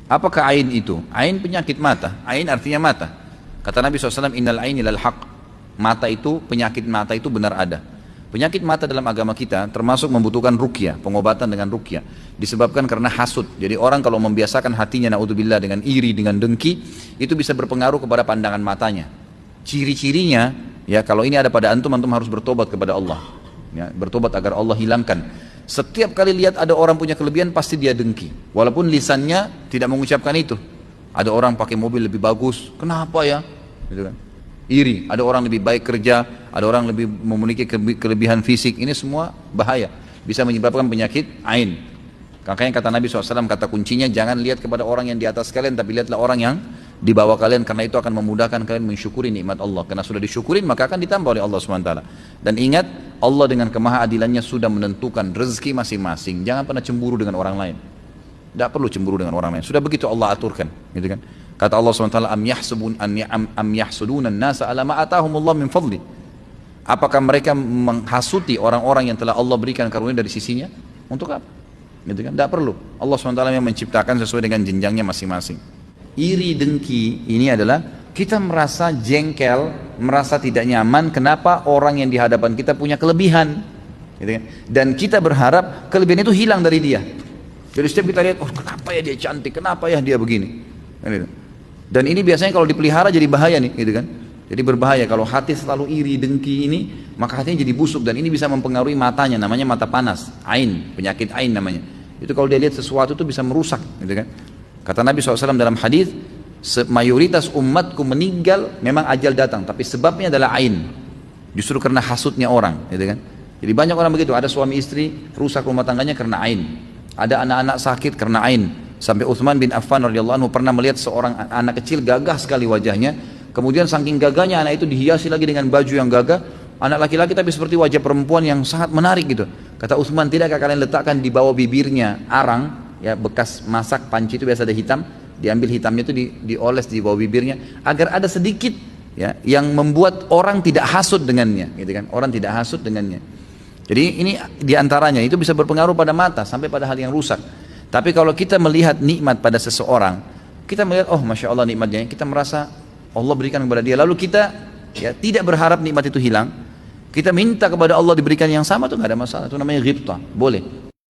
Apakah ain itu? Ain penyakit mata. Ain artinya mata. Kata Nabi SAW, innal aini lal haq. Mata itu, penyakit mata itu benar ada. Penyakit mata dalam agama kita termasuk membutuhkan ruqyah, pengobatan dengan ruqyah. Disebabkan karena hasud. Jadi orang kalau membiasakan hatinya naudzubillah dengan iri, dengan dengki, itu bisa berpengaruh kepada pandangan matanya. Ciri-cirinya, ya kalau ini ada pada antum, antum harus bertobat kepada Allah. Ya, bertobat agar Allah hilangkan. Setiap kali lihat ada orang punya kelebihan, pasti dia dengki. Walaupun lisannya tidak mengucapkan itu. Ada orang pakai mobil lebih bagus, kenapa ya? Gitu kan. Iri, ada orang lebih baik kerja, ada orang lebih memiliki kelebihan fisik, ini semua bahaya, bisa menyebabkan penyakit ain. Makanya kata Nabi SAW, kata kuncinya jangan lihat kepada orang yang di atas kalian, tapi lihatlah orang yang di bawah kalian, karena itu akan memudahkan kalian mensyukuri nikmat Allah, karena sudah disyukurin maka akan ditambah oleh Allah SWT. Dan ingat, Allah dengan kemahaadilannya sudah menentukan rezeki masing-masing, jangan pernah cemburu dengan orang lain, tidak perlu cemburu dengan orang lain, sudah begitu Allah aturkan, gitu kan. Kata Allah SWT, am yahsuduna an-nasa ala ma atahumullah min fadli. Apakah mereka menghasuti orang-orang yang telah Allah berikan karunia dari sisinya? Untuk apa? Gitu kan? Tidak perlu. Allah SWT yang menciptakan sesuai dengan jenjangnya masing-masing. Iri dengki ini adalah kita merasa jengkel, merasa tidak nyaman. Kenapa orang yang di hadapan kita punya kelebihan? Gitu kan? Dan kita berharap kelebihan itu hilang dari dia. Jadi setiap kita lihat, oh kenapa ya dia cantik, kenapa ya dia begini? Gitu. Dan ini biasanya kalau dipelihara jadi bahaya nih, gitu kan? Jadi berbahaya kalau hati selalu iri, dengki ini, maka hatinya jadi busuk dan ini bisa mempengaruhi matanya, namanya mata panas, ain, penyakit ain namanya. Itu kalau dia lihat sesuatu itu bisa merusak, gitu kan? Kata Nabi SAW dalam hadis, mayoritas umatku meninggal memang ajal datang, tapi sebabnya adalah ain, justru karena hasutnya orang, gitu kan? Jadi banyak orang begitu, ada suami istri rusak rumah tangganya karena ain, ada anak-anak sakit karena ain. Sampai Utsman bin Affan radhiyallahu anhu pernah melihat seorang anak kecil gagah sekali wajahnya. Kemudian saking gagahnya anak itu dihiasi lagi dengan baju yang gagah. Anak laki-laki tapi seperti wajah perempuan yang sangat menarik gitu. Kata Utsman, tidakkah kalian letakkan di bawah bibirnya arang, ya bekas masak panci itu biasa ada hitam, diambil hitamnya itu dioles di bawah bibirnya agar ada sedikit ya yang membuat orang tidak hasut dengannya, gitu kan? Orang tidak hasut dengannya. Jadi ini diantaranya itu bisa berpengaruh pada mata sampai pada hal yang rusak. Tapi kalau kita melihat nikmat pada seseorang, kita melihat, oh Masya Allah nikmatnya, kita merasa Allah berikan kepada dia, lalu kita ya tidak berharap nikmat itu hilang, kita minta kepada Allah diberikan yang sama, itu nggak ada masalah, itu namanya ghibtah, boleh.